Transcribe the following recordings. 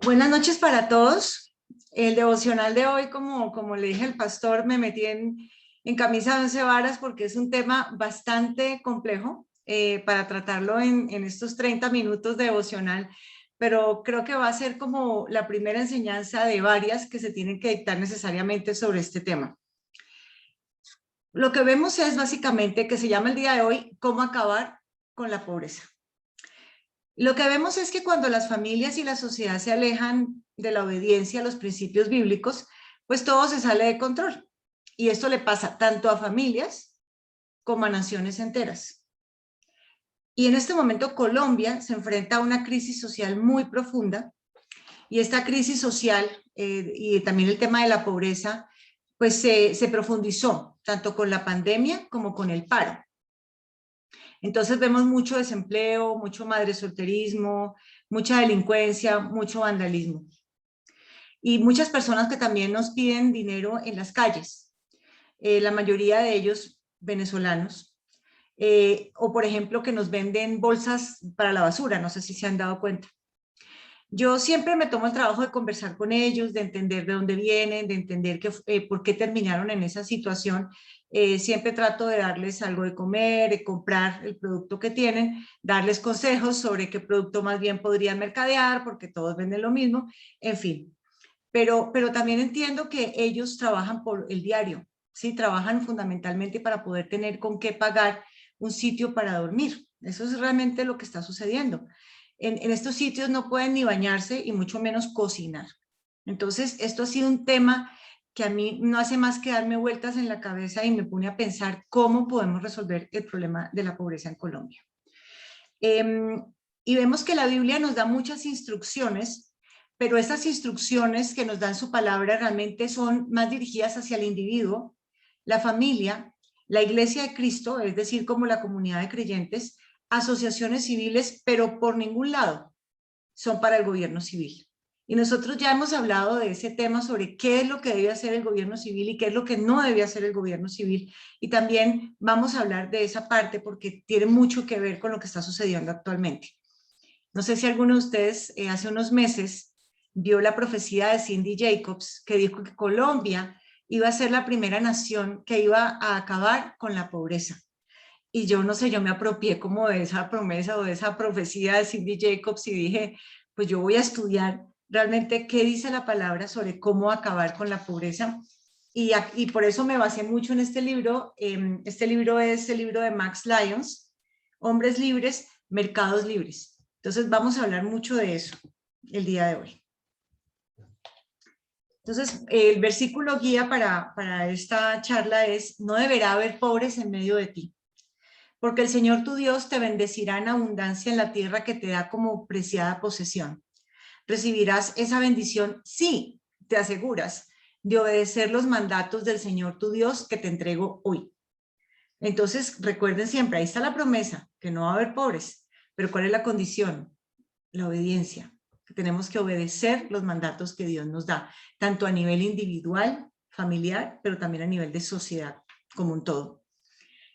Buenas noches para todos. El devocional de hoy, como le dije al pastor, me metí en camisa de 11 varas porque es un tema bastante complejo para tratarlo en estos 30 minutos de devocional, pero creo que va a ser como la primera enseñanza de varias que se tienen que dictar necesariamente sobre este tema. Lo que vemos es básicamente que se llama el día de hoy cómo acabar con la pobreza. Lo que vemos es que cuando las familias y la sociedad se alejan de la obediencia a los principios bíblicos, pues todo se sale de control. Y esto le pasa tanto a familias como a naciones enteras. Y en este momento Colombia se enfrenta a una crisis social muy profunda, y esta crisis social y también el tema de la pobreza, pues se profundizó tanto con la pandemia como con el paro. Entonces vemos mucho desempleo, mucho madresolterismo, mucha delincuencia, mucho vandalismo. Y muchas personas que también nos piden dinero en las calles, la mayoría de ellos venezolanos, o por ejemplo que nos venden bolsas para la basura, no sé si se han dado cuenta. Yo siempre me tomo el trabajo de conversar con ellos, de entender de dónde vienen, de entender por qué terminaron en esa situación. Siempre trato de darles algo de comer, de comprar el producto que tienen, darles consejos sobre qué producto más bien podrían mercadear, porque todos venden lo mismo, en fin. Pero también entiendo que ellos trabajan por el diario, ¿sí? Trabajan fundamentalmente para poder tener con qué pagar un sitio para dormir. Eso es realmente lo que está sucediendo. En estos sitios no pueden ni bañarse y mucho menos cocinar. Entonces, esto ha sido un tema que a mí no hace más que darme vueltas en la cabeza y me pone a pensar cómo podemos resolver el problema de la pobreza en Colombia. Y vemos que la Biblia nos da muchas instrucciones, pero estas instrucciones que nos dan su palabra realmente son más dirigidas hacia el individuo, la familia, la iglesia de Cristo, es decir, como la comunidad de creyentes, asociaciones civiles, pero por ningún lado son para el gobierno civil. Y nosotros ya hemos hablado de ese tema sobre qué es lo que debe hacer el gobierno civil y qué es lo que no debe hacer el gobierno civil. Y también vamos a hablar de esa parte porque tiene mucho que ver con lo que está sucediendo actualmente. No sé si alguno de ustedes hace unos meses vio la profecía de Cindy Jacobs que dijo que Colombia iba a ser la primera nación que iba a acabar con la pobreza. Y yo no sé, yo me apropié como de esa promesa o de esa profecía de Cindy Jacobs y dije, pues yo voy a estudiar realmente qué dice la palabra sobre cómo acabar con la pobreza. Y por eso me basé mucho en este libro. Este libro es el libro de Max Lyons, Hombres Libres, Mercados Libres. Entonces vamos a hablar mucho de eso el día de hoy. Entonces, el versículo guía para esta charla es: no deberá haber pobres en medio de ti, porque el Señor tu Dios te bendecirá en abundancia en la tierra que te da como preciada posesión. Recibirás esa bendición si te aseguras de obedecer los mandatos del Señor tu Dios que te entrego hoy. Entonces, recuerden siempre, ahí está la promesa, que no va a haber pobres, pero ¿cuál es la condición? La obediencia, que tenemos que obedecer los mandatos que Dios nos da, tanto a nivel individual, familiar, pero también a nivel de sociedad como un todo.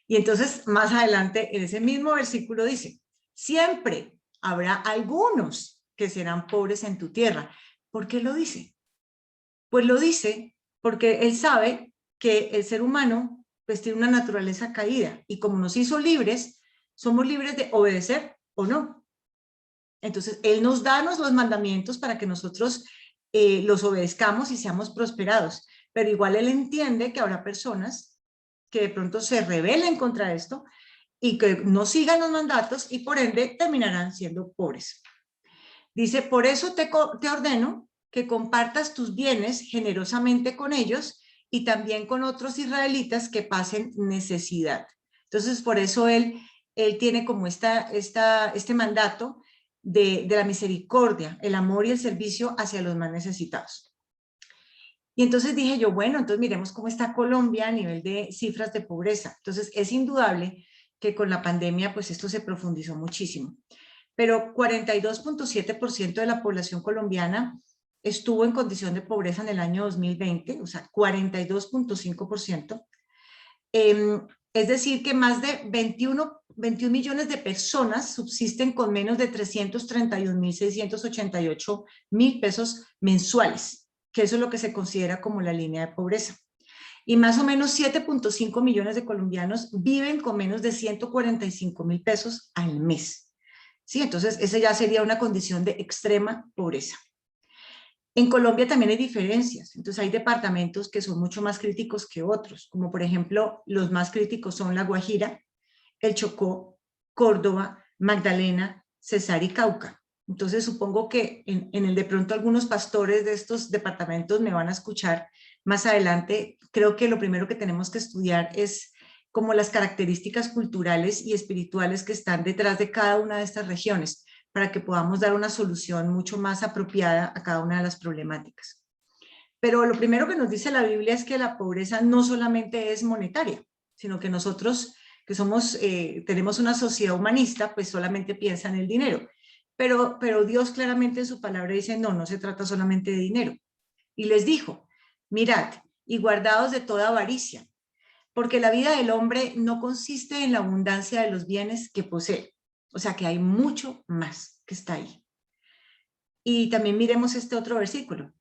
Y entonces, más adelante, en ese mismo versículo dice, siempre habrá algunos que serán pobres en tu tierra. ¿Por qué lo dice? Pues lo dice porque él sabe que el ser humano pues tiene una naturaleza caída y como nos hizo libres, somos libres de obedecer o no. Entonces, él nos da los mandamientos para que nosotros los obedezcamos y seamos prosperados, pero igual él entiende que habrá personas que de pronto se rebelen contra esto y que no sigan los mandatos y por ende terminarán siendo pobres. Dice, por eso te ordeno que compartas tus bienes generosamente con ellos y también con otros israelitas que pasen necesidad. Entonces, por eso él tiene como este mandato de la misericordia, el amor y el servicio hacia los más necesitados. Y entonces dije yo, bueno, entonces miremos cómo está Colombia a nivel de cifras de pobreza. Entonces es indudable que con la pandemia pues esto se profundizó muchísimo. Pero 42.7% de la población colombiana estuvo en condición de pobreza en el año 2020, o sea, 42.5%. Es decir, que más de 21 millones de personas subsisten con menos de 331.688 pesos mensuales, que eso es lo que se considera como la línea de pobreza. Y más o menos 7.5 millones de colombianos viven con menos de 145.000 pesos al mes. ¿Sí? Entonces, esa ya sería una condición de extrema pobreza. En Colombia también hay diferencias, entonces hay departamentos que son mucho más críticos que otros, como por ejemplo los más críticos son La Guajira, el Chocó, Córdoba, Magdalena, Cesar y Cauca. Entonces supongo que en el de pronto algunos pastores de estos departamentos me van a escuchar más adelante. Creo que lo primero que tenemos que estudiar es como las características culturales y espirituales que están detrás de cada una de estas regiones, para que podamos dar una solución mucho más apropiada a cada una de las problemáticas. Pero lo primero que nos dice la Biblia es que la pobreza no solamente es monetaria, sino que nosotros que somos, tenemos una sociedad humanista, pues solamente piensa en el dinero. Pero Dios claramente en su palabra dice, no, no se trata solamente de dinero. Y les dijo, mirad, y guardaos de toda avaricia, porque la vida del hombre no consiste en la abundancia de los bienes que posee. O sea que hay mucho más que está ahí. Y también miremos este otro versículo.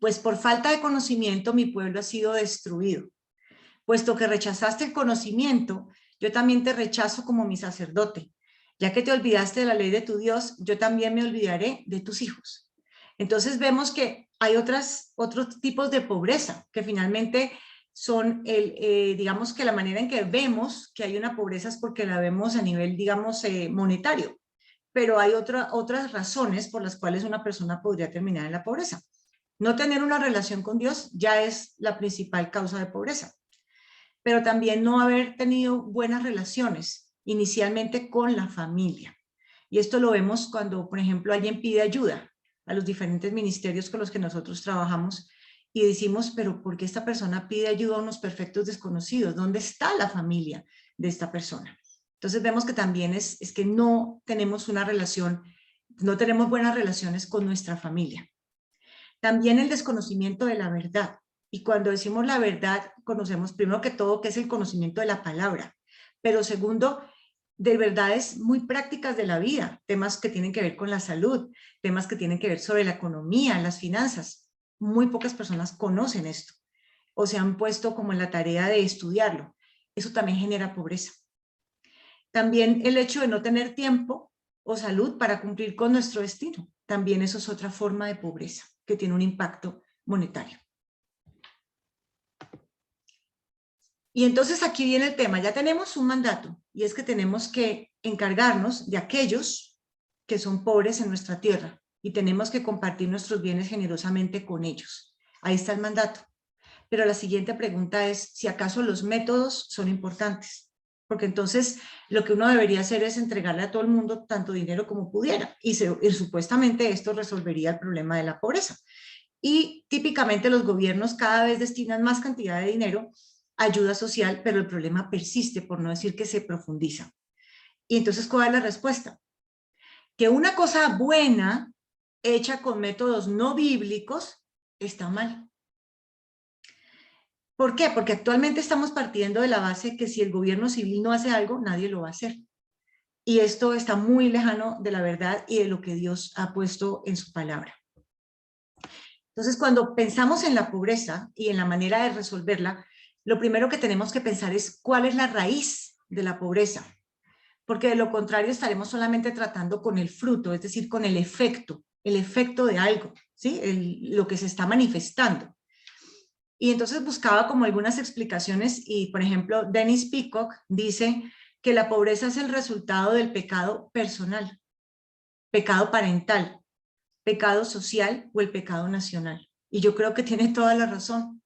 Pues por falta de conocimiento mi pueblo ha sido destruido. Puesto que rechazaste el conocimiento, yo también te rechazo como mi sacerdote. Ya que te olvidaste de la ley de tu Dios, yo también me olvidaré de tus hijos. Entonces vemos que hay otros tipos de pobreza que finalmente son, digamos que la manera en que vemos que hay una pobreza es porque la vemos a nivel, digamos, monetario, pero hay otras razones por las cuales una persona podría terminar en la pobreza. No tener una relación con Dios ya es la principal causa de pobreza, pero también no haber tenido buenas relaciones inicialmente con la familia. Y esto lo vemos cuando, por ejemplo, alguien pide ayuda a los diferentes ministerios con los que nosotros trabajamos y decimos, pero ¿por qué esta persona pide ayuda a unos perfectos desconocidos? ¿Dónde está la familia de esta persona? Entonces vemos que también es que no tenemos una relación, no tenemos buenas relaciones con nuestra familia. También el desconocimiento de la verdad. Y cuando decimos la verdad, conocemos primero que todo que es el conocimiento de la palabra, pero segundo, de verdades muy prácticas de la vida, temas que tienen que ver con la salud, temas que tienen que ver sobre la economía, las finanzas. Muy pocas personas conocen esto o se han puesto como en la tarea de estudiarlo. Eso también genera pobreza. También el hecho de no tener tiempo o salud para cumplir con nuestro destino. También eso es otra forma de pobreza que tiene un impacto monetario. Y entonces aquí viene el tema, ya tenemos un mandato y es que tenemos que encargarnos de aquellos que son pobres en nuestra tierra y tenemos que compartir nuestros bienes generosamente con ellos. Ahí está el mandato. Pero la siguiente pregunta es si acaso los métodos son importantes, porque entonces lo que uno debería hacer es entregarle a todo el mundo tanto dinero como pudiera y supuestamente esto resolvería el problema de la pobreza. Y típicamente los gobiernos cada vez destinan más cantidad de dinero a ayuda social, pero el problema persiste, por no decir que se profundiza. Y entonces, ¿cuál es la respuesta? Que una cosa buena hecha con métodos no bíblicos está mal. ¿Por qué? Porque actualmente estamos partiendo de la base que si el gobierno civil no hace algo, nadie lo va a hacer. Y esto está muy lejano de la verdad y de lo que Dios ha puesto en su palabra. Entonces, cuando pensamos en la pobreza y en la manera de resolverla, lo primero que tenemos que pensar es cuál es la raíz de la pobreza, porque de lo contrario estaremos solamente tratando con el fruto, es decir, con el efecto de algo, ¿sí? Lo que se está manifestando. Y entonces buscaba como algunas explicaciones y, por ejemplo, Dennis Peacock dice que la pobreza es el resultado del pecado personal, pecado parental, pecado social o el pecado nacional. Y yo creo que tiene toda la razón.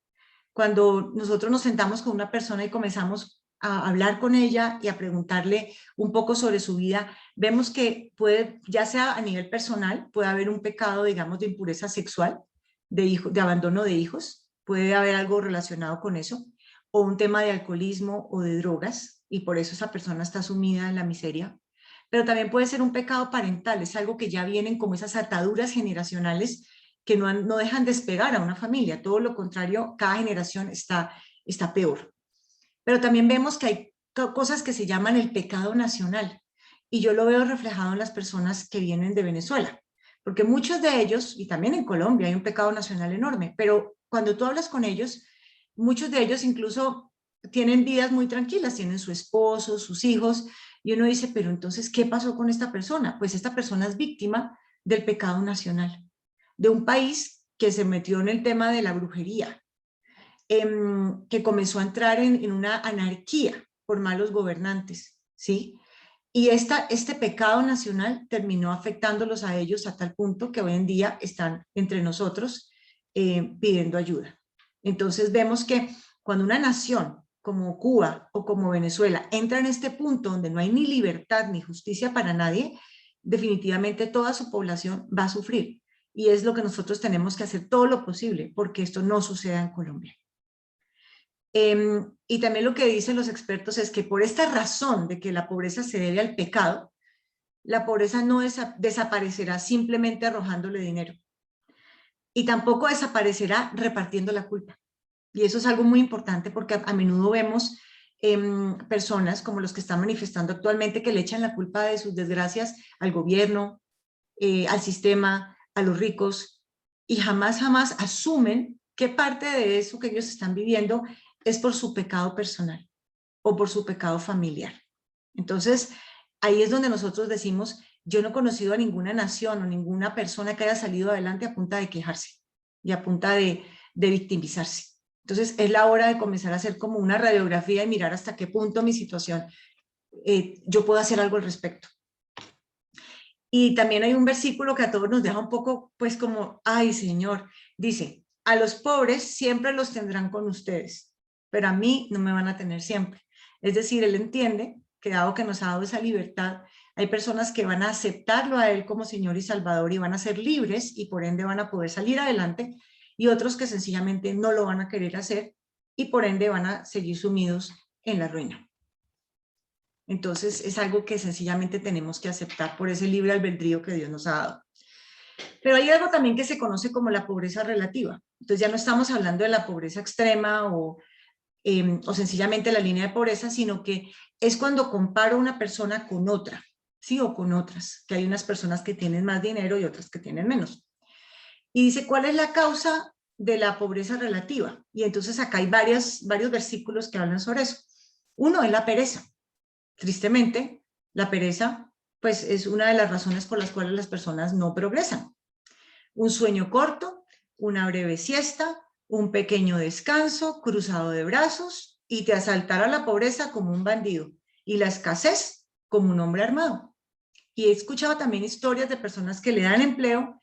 Cuando nosotros nos sentamos con una persona y comenzamos a hablar con ella y a preguntarle un poco sobre su vida, vemos que puede, ya sea a nivel personal, puede haber un pecado, digamos, de impureza sexual, de abandono de hijos, puede haber algo relacionado con eso, o un tema de alcoholismo o de drogas, y por eso esa persona está sumida en la miseria. Pero también puede ser un pecado parental, es algo que ya vienen como esas ataduras generacionales que no dejan despegar a una familia, todo lo contrario, cada generación está peor. Pero también vemos que hay cosas que se llaman el pecado nacional, y yo lo veo reflejado en las personas que vienen de Venezuela, porque muchos de ellos, y también en Colombia hay un pecado nacional enorme, pero cuando tú hablas con ellos, muchos de ellos incluso tienen vidas muy tranquilas, tienen su esposo, sus hijos, y uno dice, pero entonces, ¿qué pasó con esta persona? Pues esta persona es víctima del pecado nacional, de un país que se metió en el tema de la brujería, que comenzó a entrar en una anarquía por malos gobernantes, ¿sí? Y este pecado nacional terminó afectándolos a ellos a tal punto que hoy en día están entre nosotros pidiendo ayuda. Entonces vemos que cuando una nación como Cuba o como Venezuela entra en este punto donde no hay ni libertad ni justicia para nadie, definitivamente toda su población va a sufrir. Y es lo que nosotros tenemos que hacer todo lo posible porque esto no suceda en Colombia. Y también lo que dicen los expertos es que por esta razón de que la pobreza se debe al pecado, la pobreza no desaparecerá simplemente arrojándole dinero. Y tampoco desaparecerá repartiendo la culpa. Y eso es algo muy importante porque a menudo vemos personas como los que están manifestando actualmente que le echan la culpa de sus desgracias al gobierno, al sistema, a los ricos, y jamás asumen qué parte de eso que ellos están viviendo es por su pecado personal o por su pecado familiar. Entonces, ahí es donde nosotros decimos, yo no he conocido a ninguna nación o ninguna persona que haya salido adelante a punta de quejarse y a punta de victimizarse. Entonces, es la hora de comenzar a hacer como una radiografía y mirar hasta qué punto mi situación, yo puedo hacer algo al respecto. Y también hay un versículo que a todos nos deja un poco, pues como, ay Señor, dice, a los pobres siempre los tendrán con ustedes, pero a mí no me van a tener siempre. Es decir, Él entiende que dado que nos ha dado esa libertad, hay personas que van a aceptarlo a Él como Señor y Salvador y van a ser libres y por ende van a poder salir adelante, y otros que sencillamente no lo van a querer hacer y por ende van a seguir sumidos en la ruina. Entonces es algo que sencillamente tenemos que aceptar por ese libre albedrío que Dios nos ha dado. Pero hay algo también que se conoce como la pobreza relativa. Entonces ya no estamos hablando de la pobreza extrema o sencillamente la línea de pobreza, sino que es cuando comparo una persona con otra, ¿sí? O con otras, que hay unas personas que tienen más dinero y otras que tienen menos. Y dice, ¿cuál es la causa de la pobreza relativa? Y entonces acá hay varios versículos que hablan sobre eso. Uno es la pereza. Tristemente, la pereza, pues es una de las razones por las cuales las personas no progresan. Un sueño corto, una breve siesta, un pequeño descanso, cruzado de brazos, y te asaltará la pobreza como un bandido y la escasez como un hombre armado. Y he escuchado también historias de personas que le dan empleo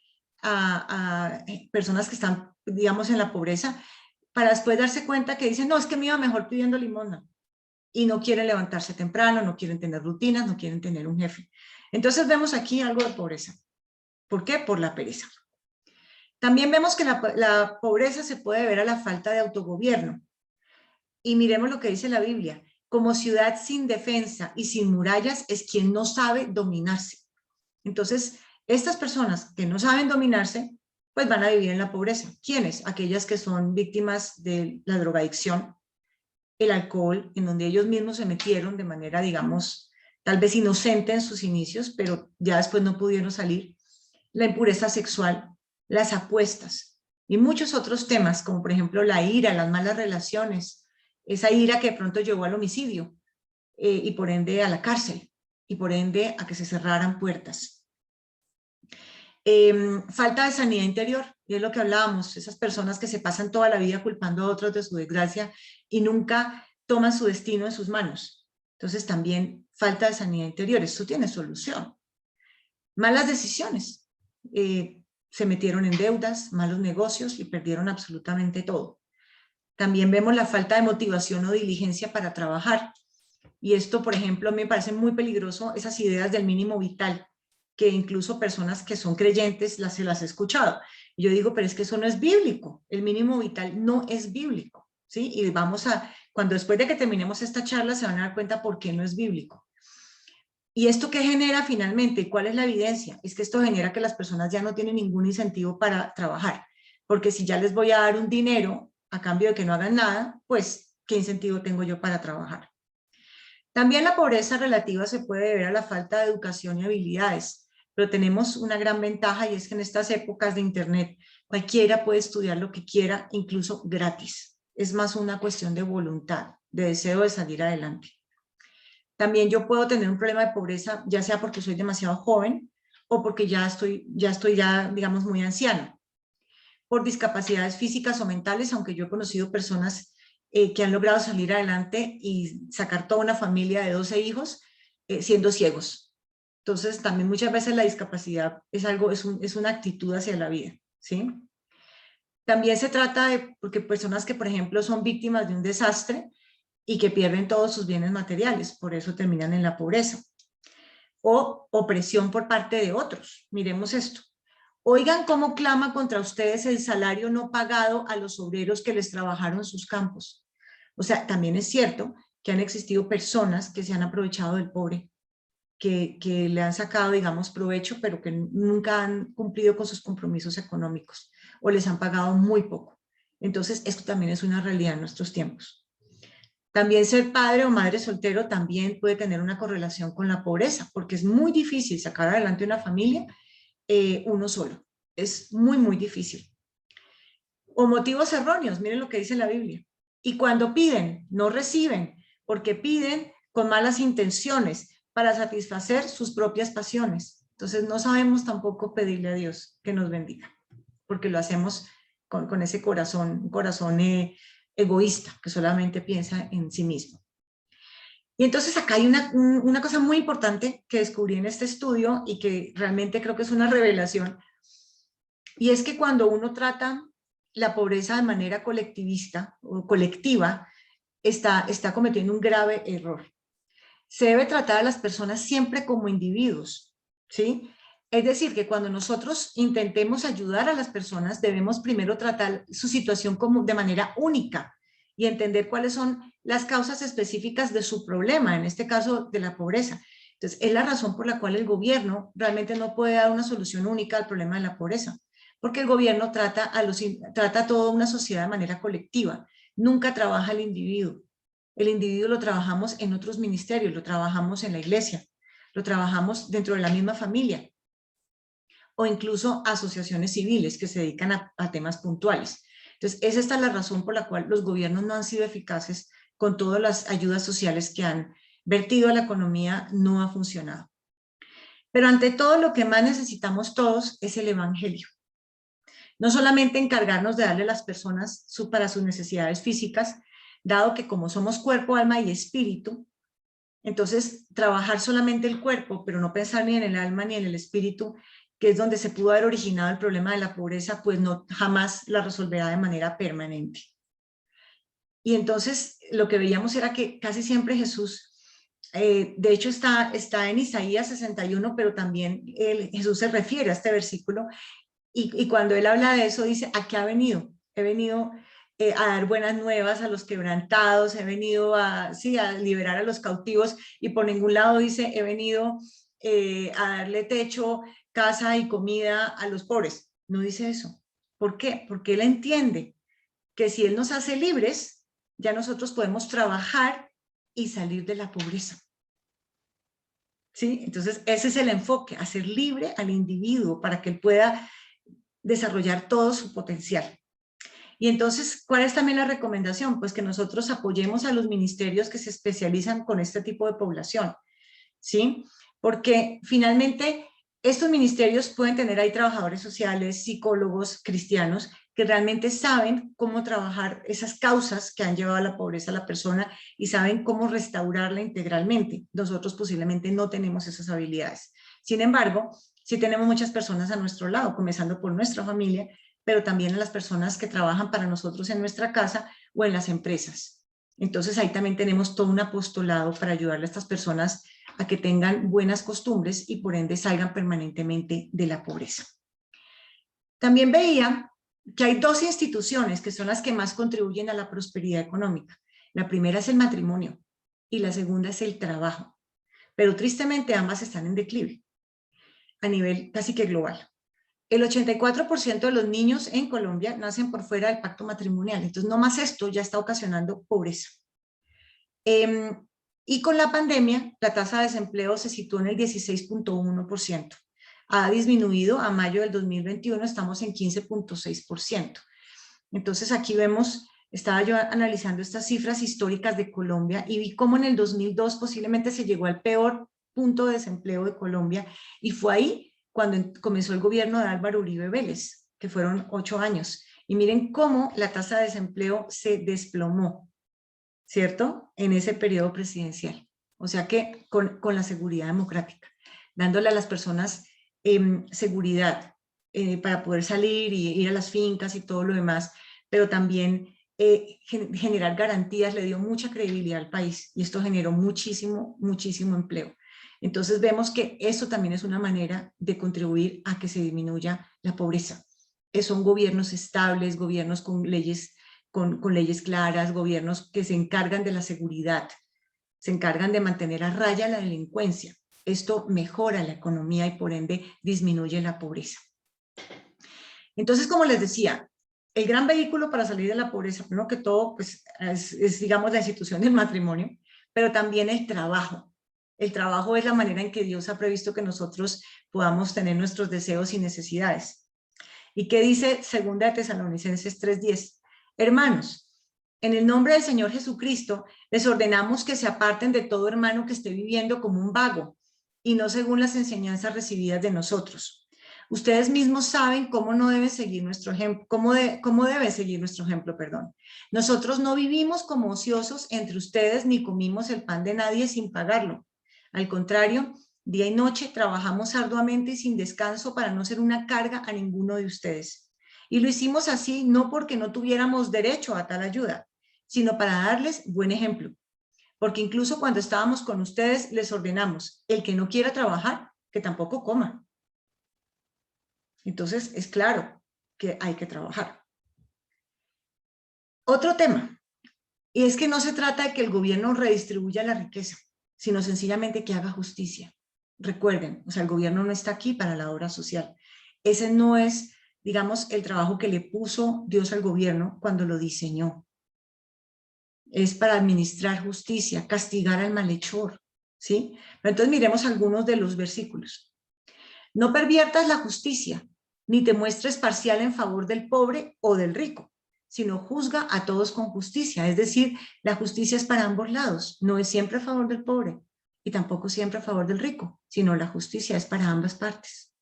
a personas que están, digamos, en la pobreza, para después darse cuenta que dicen, no, es que me iba mejor pidiendo limosna. Y no quieren levantarse temprano, no quieren tener rutinas, no quieren tener un jefe. Entonces vemos aquí algo de pobreza. ¿Por qué? Por la pereza. También vemos que la pobreza se puede ver a la falta de autogobierno. Y miremos lo que dice la Biblia. Como ciudad sin defensa y sin murallas es quien no sabe dominarse. Entonces, estas personas que no saben dominarse, pues van a vivir en la pobreza. ¿Quiénes? Aquellas que son víctimas de la drogadicción, el alcohol, en donde ellos mismos se metieron de manera, digamos, tal vez inocente en sus inicios, pero ya después no pudieron salir, la impureza sexual, las apuestas y muchos otros temas, como por ejemplo la ira, las malas relaciones, esa ira que de pronto llevó al homicidio y por ende a la cárcel y por ende a que se cerraran puertas. Falta de sanidad interior, y es lo que hablábamos, esas personas que se pasan toda la vida culpando a otros de su desgracia y nunca toman su destino en sus manos. Entonces también falta de sanidad interior, esto tiene solución. Malas decisiones, se metieron en deudas, malos negocios y perdieron absolutamente todo. También vemos la falta de motivación o diligencia para trabajar. Y esto, por ejemplo, me parece muy peligroso, esas ideas del mínimo vital, que incluso personas que son creyentes se las he escuchado. Y yo digo, pero es que eso no es bíblico, el mínimo vital no es bíblico, ¿sí? Y cuando después de que terminemos esta charla se van a dar cuenta por qué no es bíblico. ¿Y esto qué genera finalmente? ¿Cuál es la evidencia? Es que esto genera que las personas ya no tienen ningún incentivo para trabajar, porque si ya les voy a dar un dinero a cambio de que no hagan nada, pues ¿qué incentivo tengo yo para trabajar? También la pobreza relativa se puede deber a la falta de educación y habilidades, pero tenemos una gran ventaja y es que en estas épocas de internet cualquiera puede estudiar lo que quiera, incluso gratis. Es más una cuestión de voluntad, de deseo de salir adelante. También yo puedo tener un problema de pobreza, ya sea porque soy demasiado joven o porque ya estoy, digamos, muy anciano, por discapacidades físicas o mentales, aunque yo he conocido personas que han logrado salir adelante y sacar toda una familia de 12 hijos siendo ciegos. Entonces, también muchas veces la discapacidad es algo, es una actitud hacia la vida, ¿sí? También se trata de, porque personas que, por ejemplo, son víctimas de un desastre y que pierden todos sus bienes materiales, por eso terminan en la pobreza. O opresión por parte de otros. Miremos esto. Oigan cómo clama contra ustedes el salario no pagado a los obreros que les trabajaron sus campos. O sea, también es cierto que han existido personas que se han aprovechado del pobre, que le han sacado, digamos, provecho, pero que nunca han cumplido con sus compromisos económicos o les han pagado muy poco. Entonces, esto también es una realidad en nuestros tiempos. También ser padre o madre soltero también puede tener una correlación con la pobreza, porque es muy difícil sacar adelante una familia uno solo. Es muy, muy difícil. O motivos erróneos, miren lo que dice la Biblia. Y cuando piden, no reciben, porque piden con malas intenciones para satisfacer sus propias pasiones. Entonces no sabemos tampoco pedirle a Dios que nos bendiga, porque lo hacemos con ese corazón, un corazón egoísta, que solamente piensa en sí mismo. Y entonces acá hay una cosa muy importante que descubrí en este estudio y que realmente creo que es una revelación, y es que cuando uno trata la pobreza de manera colectivista o colectiva, está cometiendo un grave error. Se debe tratar a las personas siempre como individuos, ¿sí? Es decir, que cuando nosotros intentemos ayudar a las personas, debemos primero tratar su situación como de manera única y entender cuáles son las causas específicas de su problema, en este caso de la pobreza. Entonces, es la razón por la cual el gobierno realmente no puede dar una solución única al problema de la pobreza, porque el gobierno trata a toda una sociedad de manera colectiva, nunca trabaja al individuo. El individuo lo trabajamos en otros ministerios, lo trabajamos en la iglesia, lo trabajamos dentro de la misma familia o incluso asociaciones civiles que se dedican a temas puntuales. Entonces, es esta la razón por la cual los gobiernos no han sido eficaces con todas las ayudas sociales que han vertido a la economía, no ha funcionado. Pero ante todo, lo que más necesitamos todos es el evangelio. No solamente encargarnos de darle a las personas para sus necesidades físicas, dado que como somos cuerpo, alma y espíritu, entonces trabajar solamente el cuerpo, pero no pensar ni en el alma ni en el espíritu, que es donde se pudo haber originado el problema de la pobreza, pues no jamás la resolverá de manera permanente. Y entonces lo que veíamos era que casi siempre Jesús, de hecho está en Isaías 61, pero también Jesús se refiere a este versículo, y cuando él habla de eso dice, ¿a qué ha venido? He venido a dar buenas nuevas a los quebrantados, he venido sí, a liberar a los cautivos, y por ningún lado dice, he venido a darle techo, casa y comida a los pobres. No dice eso. ¿Por qué? Porque él entiende que si él nos hace libres, ya nosotros podemos trabajar y salir de la pobreza. ¿Sí? Entonces ese es el enfoque, hacer libre al individuo para que él pueda desarrollar todo su potencial. Y entonces, ¿cuál es también la recomendación? Pues que nosotros apoyemos a los ministerios que se especializan con este tipo de población, ¿sí? Porque finalmente estos ministerios pueden tener ahí trabajadores sociales, psicólogos, cristianos, que realmente saben cómo trabajar esas causas que han llevado a la pobreza a la persona y saben cómo restaurarla integralmente. Nosotros posiblemente no tenemos esas habilidades. Sin embargo, sí tenemos muchas personas a nuestro lado, comenzando por nuestra familia, pero también a las personas que trabajan para nosotros en nuestra casa o en las empresas. Entonces ahí también tenemos todo un apostolado para ayudarle a estas personas a que tengan buenas costumbres y por ende salgan permanentemente de la pobreza. También veía que hay dos instituciones que son las que más contribuyen a la prosperidad económica. La primera es el matrimonio y la segunda es el trabajo, pero tristemente ambas están en declive a nivel casi que global. el 84% de los niños en Colombia nacen por fuera del pacto matrimonial. Entonces, no más esto ya está ocasionando pobreza. Y con la pandemia, la tasa de desempleo se situó en el 16.1%. Ha disminuido a mayo del 2021, estamos en 15.6%. Entonces, aquí vemos, estaba yo analizando estas cifras históricas de Colombia y vi cómo en el 2002 posiblemente se llegó al peor punto de desempleo de Colombia, y fue ahí cuando comenzó el gobierno de Álvaro Uribe Vélez, que fueron 8 años. Y miren cómo la tasa de desempleo se desplomó, ¿cierto? En ese periodo presidencial. O sea que con la seguridad democrática, dándole a las personas seguridad para poder salir y ir a las fincas y todo lo demás, pero también generar garantías le dio mucha credibilidad al país, y esto generó muchísimo, muchísimo empleo. Entonces vemos que eso también es una manera de contribuir a que se disminuya la pobreza. Son gobiernos estables, gobiernos con leyes claras, gobiernos que se encargan de la seguridad, se encargan de mantener a raya la delincuencia. Esto mejora la economía y por ende disminuye la pobreza. Entonces, como les decía, el gran vehículo para salir de la pobreza, primero que todo, pues, es, digamos, la institución del matrimonio, pero también el trabajo. El trabajo es la manera en que Dios ha previsto que nosotros podamos tener nuestros deseos y necesidades. ¿Y qué dice 2 Tesalonicenses 3:10? Hermanos, en el nombre del Señor Jesucristo, les ordenamos que se aparten de todo hermano que esté viviendo como un vago y no según las enseñanzas recibidas de nosotros. Ustedes mismos saben cómo no deben seguir nuestro ejemplo, cómo deben seguir nuestro ejemplo, perdón. Nosotros no vivimos como ociosos entre ustedes ni comimos el pan de nadie sin pagarlo. Al contrario, día y noche trabajamos arduamente y sin descanso para no ser una carga a ninguno de ustedes. Y lo hicimos así no porque no tuviéramos derecho a tal ayuda, sino para darles buen ejemplo. Porque incluso cuando estábamos con ustedes les ordenamos, el que no quiera trabajar, que tampoco coma. Entonces es claro que hay que trabajar. Otro tema, y es que no se trata de que el gobierno redistribuya la riqueza, sino sencillamente que haga justicia. Recuerden, o sea, el gobierno no está aquí para la obra social. Ese no es, digamos, el trabajo que le puso Dios al gobierno cuando lo diseñó. Es para administrar justicia, castigar al malhechor, ¿sí? Pero entonces miremos algunos de los versículos. No perviertas la justicia, ni te muestres parcial en favor del pobre o del rico, sino juzga a todos con justicia. Es decir, la justicia es para ambos lados, no es siempre a favor del pobre y tampoco siempre a favor del rico, sino la justicia es para ambas partes.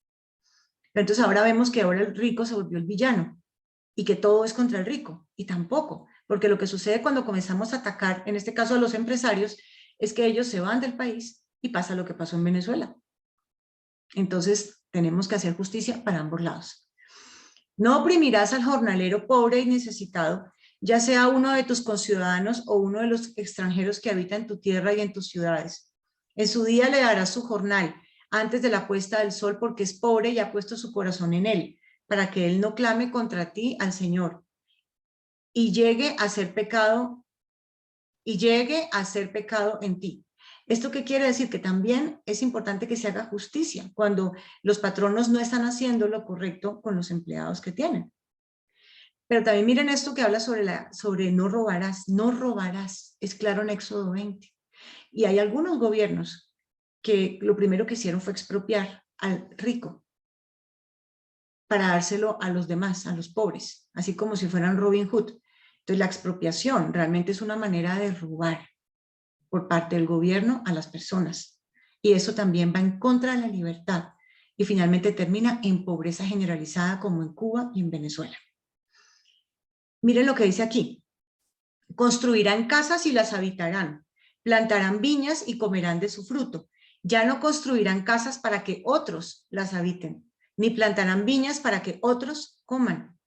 Pero entonces ahora vemos que ahora el rico se volvió el villano y que todo es contra el rico, y tampoco, porque lo que sucede cuando comenzamos a atacar, en este caso a los empresarios, es que ellos se van del país y pasa lo que pasó en Venezuela. Entonces tenemos que hacer justicia para ambos lados. No oprimirás al jornalero pobre y necesitado, ya sea uno de tus conciudadanos o uno de los extranjeros que habitan en tu tierra y en tus ciudades. En su día le darás su jornal, antes de la puesta del sol, porque es pobre y ha puesto su corazón en él, para que él no clame contra ti al Señor, y llegue a ser pecado en ti. ¿Esto qué quiere decir? Que también es importante que se haga justicia cuando los patronos no están haciendo lo correcto con los empleados que tienen. Pero también miren esto que habla sobre no robarás. No robarás, es claro en Éxodo 20. Y hay algunos gobiernos que lo primero que hicieron fue expropiar al rico para dárselo a los demás, a los pobres, así como si fueran Robin Hood. Entonces la expropiación realmente es una manera de robar por parte del gobierno a las personas. Y eso también va en contra de la libertad y finalmente termina en pobreza generalizada como en Cuba y en Venezuela. Miren lo que dice aquí. Construirán casas y las habitarán, plantarán viñas y comerán de su fruto. Ya no construirán casas para que otros las habiten, ni plantarán viñas para que otros coman.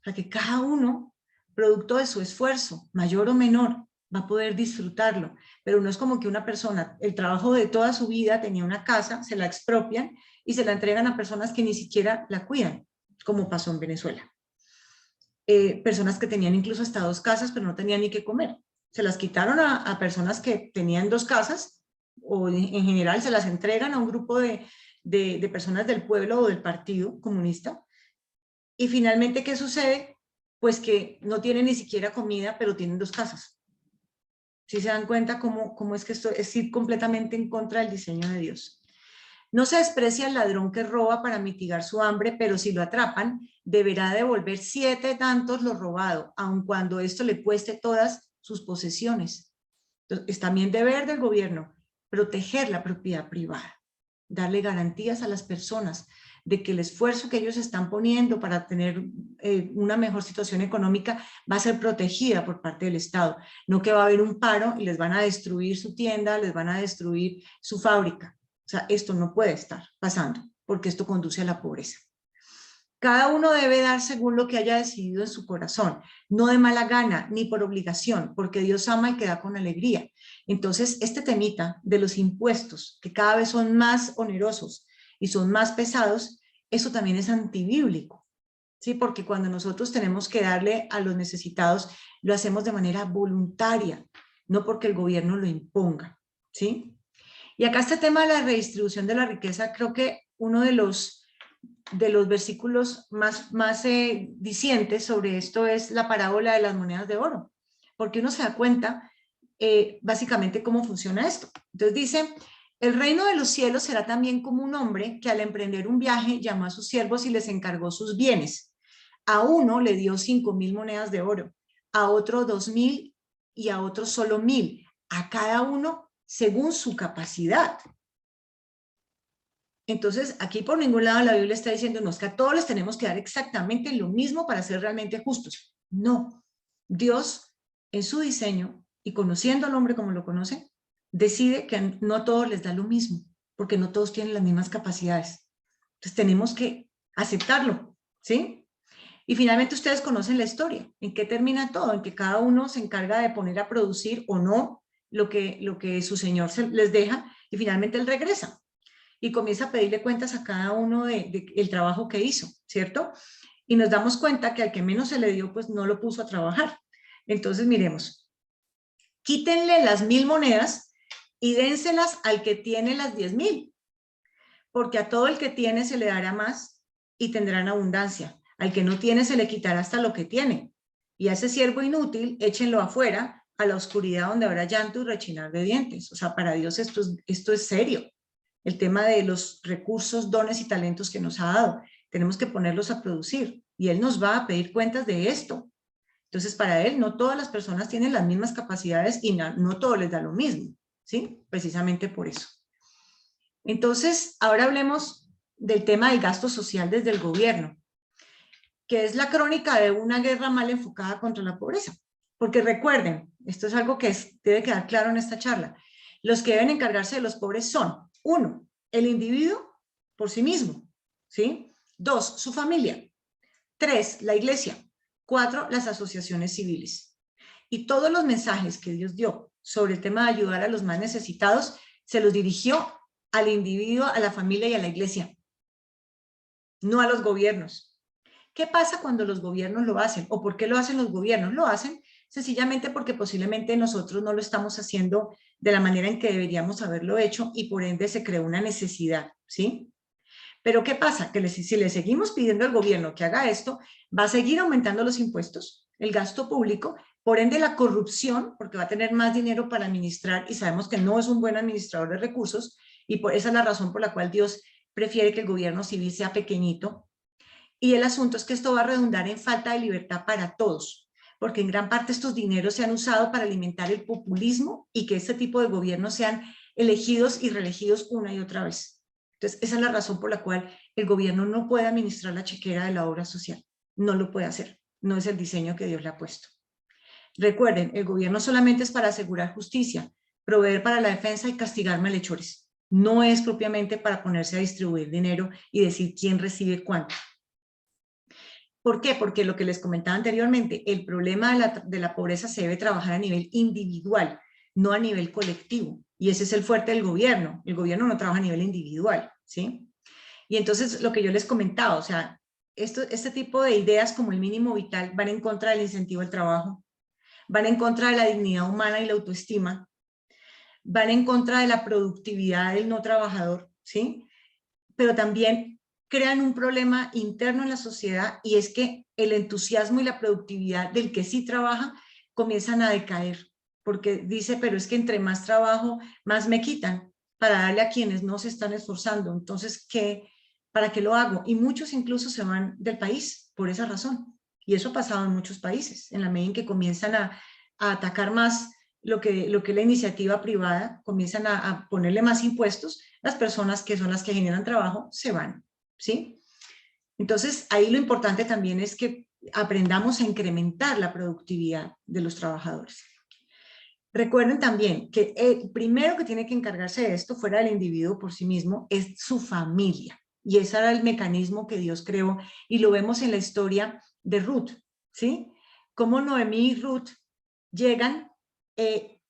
Para que cada uno, producto de su esfuerzo, mayor o menor, va a poder disfrutarlo. Pero no es como que una persona, el trabajo de toda su vida, tenía una casa, se la expropian y se la entregan a personas que ni siquiera la cuidan, como pasó en Venezuela. Personas que tenían incluso hasta 2 casas, pero no tenían ni qué comer. Se las quitaron a personas que tenían 2 casas, o en general se las entregan a un grupo de de personas del pueblo o del Partido Comunista. Y finalmente, ¿qué sucede? Pues que no tienen ni siquiera comida, pero tienen 2 casas. ¿Sí se dan cuenta cómo es que esto es ir completamente en contra del diseño de Dios? No se desprecia al ladrón que roba para mitigar su hambre, pero si lo atrapan, deberá devolver 7 tantos lo robado, aun cuando esto le cueste todas sus posesiones. Entonces, es también deber del gobierno proteger la propiedad privada, darle garantías a las personas de que el esfuerzo que ellos están poniendo para tener una mejor situación económica va a ser protegida por parte del Estado, no que va a haber un paro y les van a destruir su tienda, les van a destruir su fábrica. O sea, esto no puede estar pasando, porque esto conduce a la pobreza. Cada uno debe dar según lo que haya decidido en su corazón, no de mala gana ni por obligación, porque Dios ama y que da con alegría. Entonces, este temita de los impuestos, que cada vez son más onerosos y son más pesados, eso también es antibíblico, ¿sí? Porque cuando nosotros tenemos que darle a los necesitados, lo hacemos de manera voluntaria, no porque el gobierno lo imponga, ¿sí? Y acá este tema de la redistribución de la riqueza, creo que uno de los versículos más dicientes sobre esto es la parábola de las monedas de oro, porque uno se da cuenta básicamente cómo funciona esto. Entonces dice, el reino de los cielos será también como un hombre que al emprender un viaje llamó a sus siervos y les encargó sus bienes. A uno le dio 5,000 monedas de oro, a otro 2,000 y a otro solo 1,000, a cada uno según su capacidad. Entonces, aquí por ningún lado la Biblia está diciendo, no, es que a todos les tenemos que dar exactamente lo mismo para ser realmente justos. No, Dios en su diseño y conociendo al hombre como lo conoce, decide que no a todos les da lo mismo, porque no todos tienen las mismas capacidades. Entonces tenemos que aceptarlo, ¿sí? Y finalmente ustedes conocen la historia, en qué termina todo, en que cada uno se encarga de poner a producir o no lo que su Señor les deja y finalmente Él regresa y comienza a pedirle cuentas a cada uno del trabajo que hizo, ¿cierto? Y nos damos cuenta que al que menos se le dio, pues no lo puso a trabajar. Entonces, miremos, quítenle las 1,000 monedas y dénselas al que tiene las 10,000, porque a todo el que tiene se le dará más y tendrán abundancia. Al que no tiene se le quitará hasta lo que tiene. Y a ese siervo inútil, échenlo afuera, a la oscuridad donde habrá llanto y rechinar de dientes. O sea, para Dios esto es serio. El tema de los recursos, dones y talentos que nos ha dado. Tenemos que ponerlos a producir y Él nos va a pedir cuentas de esto. Entonces, para Él, no todas las personas tienen las mismas capacidades y no todo les da lo mismo, ¿sí? Precisamente por eso. Entonces, ahora hablemos del tema del gasto social desde el gobierno, que es la crónica de una guerra mal enfocada contra la pobreza. Porque recuerden, esto es algo que debe quedar claro en esta charla, los que deben encargarse de los pobres son, 1, el individuo por sí mismo, ¿sí? 2, su familia. 3, la iglesia. 4, las asociaciones civiles. Y todos los mensajes que Dios dio sobre el tema de ayudar a los más necesitados, se los dirigió al individuo, a la familia y a la iglesia, no a los gobiernos. ¿Qué pasa cuando los gobiernos lo hacen? ¿O por qué lo hacen los gobiernos? Lo hacen sencillamente porque posiblemente nosotros no lo estamos haciendo de la manera en que deberíamos haberlo hecho y por ende se creó una necesidad, ¿sí? Pero ¿qué pasa? Que si le seguimos pidiendo al gobierno que haga esto, va a seguir aumentando los impuestos, el gasto público, por ende la corrupción, porque va a tener más dinero para administrar y sabemos que no es un buen administrador de recursos y esa es la razón por la cual Dios prefiere que el gobierno civil sea pequeñito. Y el asunto es que esto va a redundar en falta de libertad para todos, porque en gran parte estos dineros se han usado para alimentar el populismo y que este tipo de gobiernos sean elegidos y reelegidos una y otra vez. Entonces, esa es la razón por la cual el gobierno no puede administrar la chequera de la obra social. No lo puede hacer. No es el diseño que Dios le ha puesto. Recuerden, el gobierno solamente es para asegurar justicia, proveer para la defensa y castigar malhechores. No es propiamente para ponerse a distribuir dinero y decir quién recibe cuánto. ¿Por qué? Porque lo que les comentaba anteriormente, el problema de la pobreza se debe trabajar a nivel individual, no a nivel colectivo. Y ese es el fuerte del gobierno. El gobierno no trabaja a nivel individual, ¿sí? Y entonces lo que yo les comentaba, o sea, este tipo de ideas como el mínimo vital van en contra del incentivo al trabajo, van en contra de la dignidad humana y la autoestima, van en contra de la productividad del no trabajador, ¿sí? pero también crean un problema interno en la sociedad, y es que el entusiasmo y la productividad del que sí trabaja comienzan a decaer, porque dice, pero es que entre más trabajo, más me quitan para darle a quienes no se están esforzando. Entonces, ¿para qué lo hago? Y muchos incluso se van del país por esa razón. Y eso ha pasado en muchos países, en la medida en que comienzan a atacar más lo que la iniciativa privada, comienzan a ponerle más impuestos, las personas que son las que generan trabajo se van, ¿sí? Entonces, ahí lo importante también es que aprendamos a incrementar la productividad de los trabajadores. Recuerden también que el primero que tiene que encargarse de esto, fuera del individuo por sí mismo, es su familia. Y ese era el mecanismo que Dios creó, y lo vemos en la historia de Ruth, ¿sí? Cómo Noemí y Ruth llegan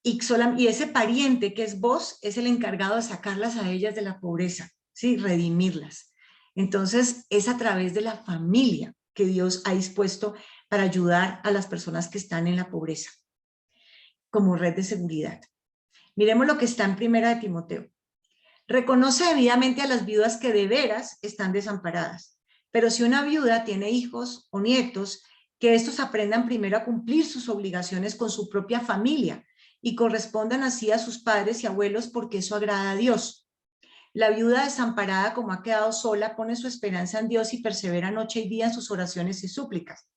y ese pariente que es Boz es el encargado de sacarlas a ellas de la pobreza, ¿sí? Redimirlas. Entonces, es a través de la familia que Dios ha dispuesto para ayudar a las personas que están en la pobreza, como red de seguridad. Miremos lo que está en Primera de Timoteo. Reconoce debidamente a las viudas que de veras están desamparadas, pero si una viuda tiene hijos o nietos, que estos aprendan primero a cumplir sus obligaciones con su propia familia y correspondan así a sus padres y abuelos, porque eso agrada a Dios. La viuda desamparada, como ha quedado sola, pone su esperanza en Dios y persevera noche y día en sus oraciones y súplicas.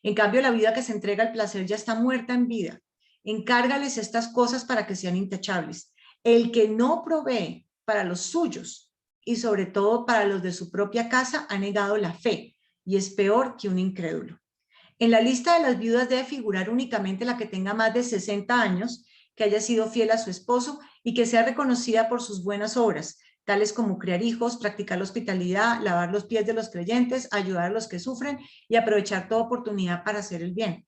En cambio, la viuda que se entrega al placer ya está muerta en vida. Encárgales estas cosas para que sean intachables. El que no provee para los suyos y sobre todo para los de su propia casa ha negado la fe y es peor que un incrédulo. En la lista de las viudas debe figurar únicamente la que tenga más de 60 años, que haya sido fiel a su esposo y que sea reconocida por sus buenas obras, tales como criar hijos, practicar la hospitalidad, lavar los pies de los creyentes, ayudar a los que sufren y aprovechar toda oportunidad para hacer el bien.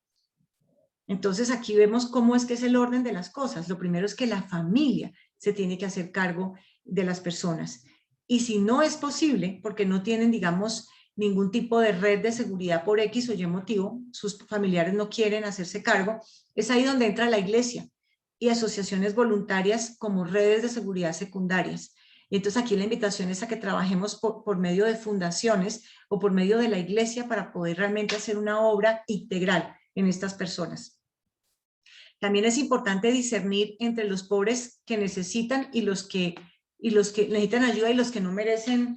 Entonces aquí vemos cómo es que es el orden de las cosas. Lo primero es que la familia se tiene que hacer cargo de las personas. Y si no es posible, porque no tienen, digamos, ningún tipo de red de seguridad por X o Y motivo, sus familiares no quieren hacerse cargo, es ahí donde entra la iglesia y asociaciones voluntarias como redes de seguridad secundarias. Y entonces aquí la invitación es a que trabajemos por medio de fundaciones o por medio de la iglesia para poder realmente hacer una obra integral en estas personas. También es importante discernir entre los pobres que necesitan y los que necesitan ayuda y los que no merecen,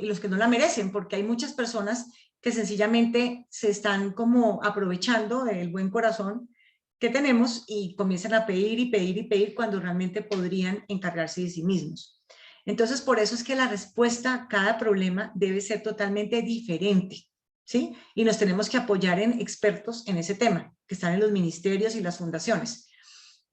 los que no la merecen, porque hay muchas personas que sencillamente se están como aprovechando del buen corazón que tenemos y comienzan a pedir y pedir y pedir cuando realmente podrían encargarse de sí mismos. Entonces, por eso es que la respuesta a cada problema debe ser totalmente diferente, ¿sí? Y nos tenemos que apoyar en expertos en ese tema, que están en los ministerios y las fundaciones.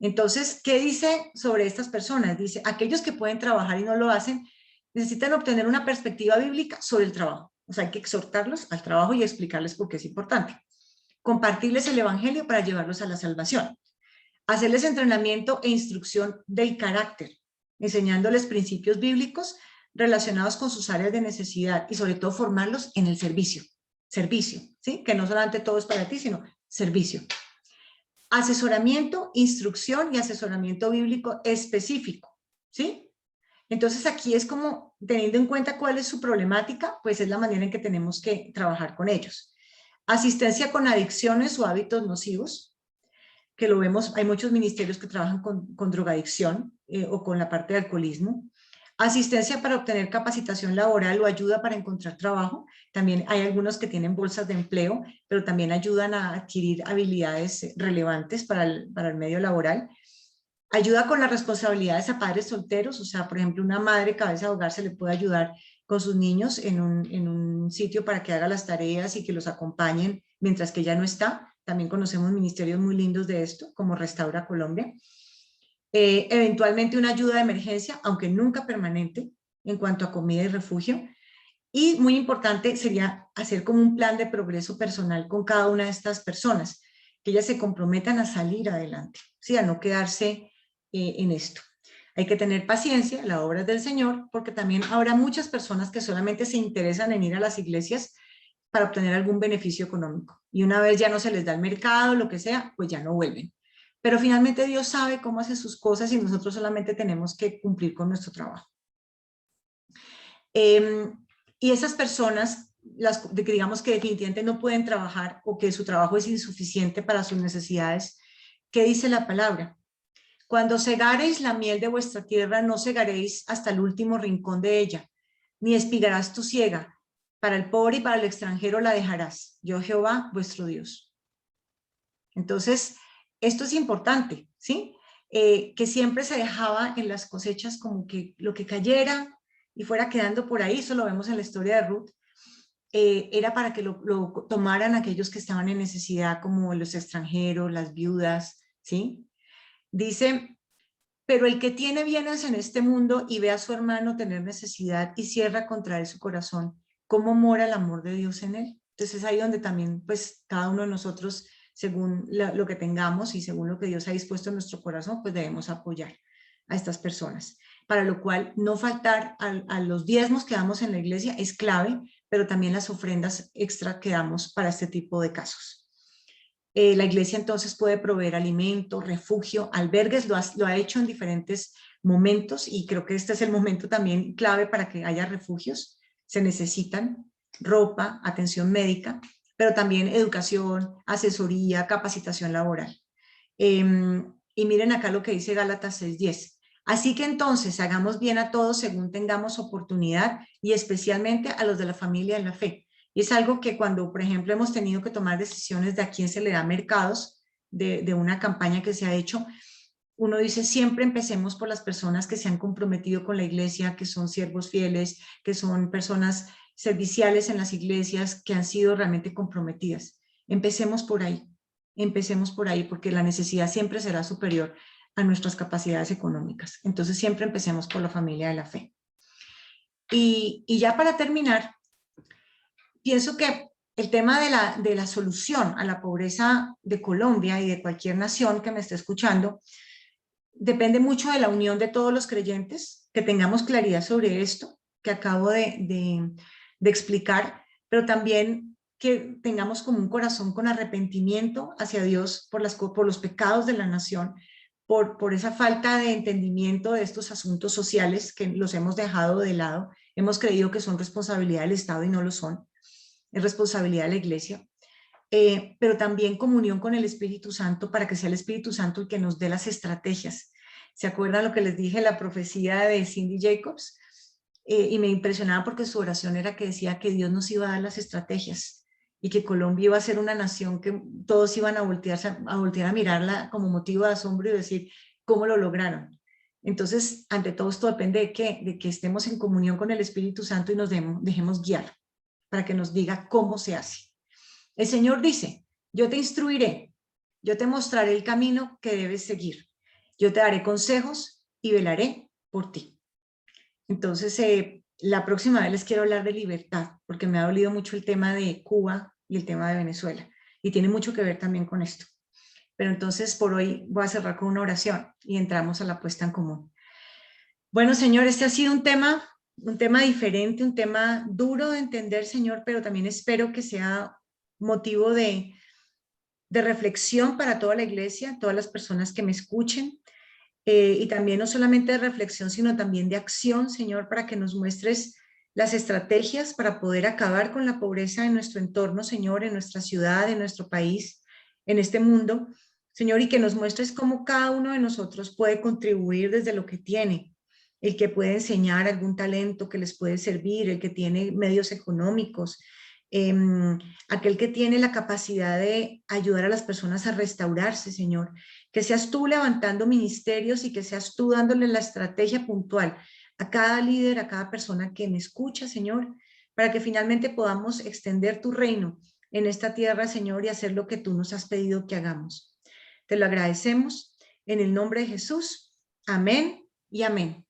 Entonces, ¿qué dice sobre estas personas? Dice, aquellos que pueden trabajar y no lo hacen, necesitan obtener una perspectiva bíblica sobre el trabajo. O sea, hay que exhortarlos al trabajo y explicarles por qué es importante. Compartirles el evangelio para llevarlos a la salvación. Hacerles entrenamiento e instrucción del carácter, enseñándoles principios bíblicos relacionados con sus áreas de necesidad y sobre todo formarlos en el servicio, ¿sí? Que no solamente todo es para ti, sino servicio. Asesoramiento, instrucción y asesoramiento bíblico específico, ¿sí? Entonces aquí es como, teniendo en cuenta cuál es su problemática, pues es la manera en que tenemos que trabajar con ellos. Asistencia con adicciones o hábitos nocivos, que lo vemos, hay muchos ministerios que trabajan con drogadicción o con la parte de alcoholismo. Asistencia para obtener capacitación laboral o ayuda para encontrar trabajo. También hay algunos que tienen bolsas de empleo, pero también ayudan a adquirir habilidades relevantes para el medio laboral. Ayuda con las responsabilidades a padres solteros, o sea, por ejemplo, una madre cabeza de hogar se le puede ayudar con sus niños en un sitio para que haga las tareas y que los acompañen mientras que ella no está. También conocemos ministerios muy lindos de esto, como Restaura Colombia. Eventualmente una ayuda de emergencia, aunque nunca permanente, en cuanto a comida y refugio. Y muy importante sería hacer como un plan de progreso personal con cada una de estas personas, que ellas se comprometan a salir adelante, ¿sí? A no quedarse en esto. Hay que tener paciencia, la obra es del Señor, porque también habrá muchas personas que solamente se interesan en ir a las iglesias para obtener algún beneficio económico. Y una vez ya no se les da el mercado, lo que sea, pues ya no vuelven. Pero finalmente Dios sabe cómo hace sus cosas y nosotros solamente tenemos que cumplir con nuestro trabajo. Y esas personas, digamos que definitivamente no pueden trabajar o que su trabajo es insuficiente para sus necesidades, ¿qué dice la palabra? Cuando segareis la miel de vuestra tierra, no segaréis hasta el último rincón de ella, ni espigarás tu siega. Para el pobre y para el extranjero la dejarás. Yo, Jehová, vuestro Dios. Entonces, esto es importante, ¿sí? Que siempre se dejaba en las cosechas como que lo que cayera y fuera quedando por ahí, eso lo vemos en la historia de Ruth, era para que lo tomaran aquellos que estaban en necesidad, como los extranjeros, las viudas, ¿sí? Dice, pero el que tiene bienes en este mundo y ve a su hermano tener necesidad y cierra contra él su corazón, ¿cómo mora el amor de Dios en él? Entonces es ahí donde también, pues, cada uno de nosotros, según lo que tengamos y según lo que Dios ha dispuesto en nuestro corazón, pues debemos apoyar a estas personas. Para lo cual, no faltar a los diezmos que damos en la iglesia es clave, pero también las ofrendas extra que damos para este tipo de casos. La iglesia entonces puede proveer alimento, refugio, albergues, lo ha hecho en diferentes momentos y creo que este es el momento también clave para que haya refugios. Se necesitan ropa, atención médica, pero también educación, asesoría, capacitación laboral. Y miren acá lo que dice Gálatas 6:10. Así que entonces hagamos bien a todos según tengamos oportunidad y especialmente a los de la familia en la fe. Y es algo que cuando, por ejemplo, hemos tenido que tomar decisiones de a quién se le da mercados de una campaña que se ha hecho, uno dice siempre empecemos por las personas que se han comprometido con la iglesia, que son siervos fieles, que son personas serviciales en las iglesias, que han sido realmente comprometidas. Empecemos por ahí porque la necesidad siempre será superior a nuestras capacidades económicas. Entonces siempre empecemos por la familia de la fe. Y ya para terminar, pienso que el tema de la solución a la pobreza de Colombia y de cualquier nación que me esté escuchando depende mucho de la unión de todos los creyentes, que tengamos claridad sobre esto que acabo de explicar, pero también que tengamos como un corazón con arrepentimiento hacia Dios por los pecados de la nación, por esa falta de entendimiento de estos asuntos sociales que los hemos dejado de lado, hemos creído que son responsabilidad del Estado y no lo son, es responsabilidad de la iglesia. Pero también comunión con el Espíritu Santo para que sea el Espíritu Santo el que nos dé las estrategias. ¿Se acuerdan lo que les dije, la profecía de Cindy Jacobs? Y me impresionaba porque su oración era que decía que Dios nos iba a dar las estrategias y que Colombia iba a ser una nación que todos iban a voltear a mirarla como motivo de asombro y decir, ¿cómo lo lograron? Entonces, ante todo esto depende de qué, de que estemos en comunión con el Espíritu Santo y nos dejemos guiar para que nos diga cómo se hace. El Señor dice, yo te instruiré, yo te mostraré el camino que debes seguir, yo te daré consejos y velaré por ti. Entonces, la próxima vez les quiero hablar de libertad, porque me ha dolido mucho el tema de Cuba y el tema de Venezuela, y tiene mucho que ver también con esto. Pero entonces, por hoy voy a cerrar con una oración y entramos a la puesta en común. Bueno, Señor, este ha sido un tema diferente, un tema duro de entender, Señor, pero también espero que sea motivo de reflexión para toda la iglesia, todas las personas que me escuchen, y también no solamente de reflexión, sino también de acción, Señor, para que nos muestres las estrategias para poder acabar con la pobreza en nuestro entorno, Señor, en nuestra ciudad, en nuestro país, en este mundo, Señor, y que nos muestres cómo cada uno de nosotros puede contribuir desde lo que tiene, el que puede enseñar algún talento que les puede servir, el que tiene medios económicos, aquel que tiene la capacidad de ayudar a las personas a restaurarse, Señor. Que seas tú levantando ministerios y que seas tú dándole la estrategia puntual a cada líder, a cada persona que me escucha, Señor, para que finalmente podamos extender tu reino en esta tierra, Señor, y hacer lo que tú nos has pedido que hagamos. Te lo agradecemos en el nombre de Jesús. Amén y amén.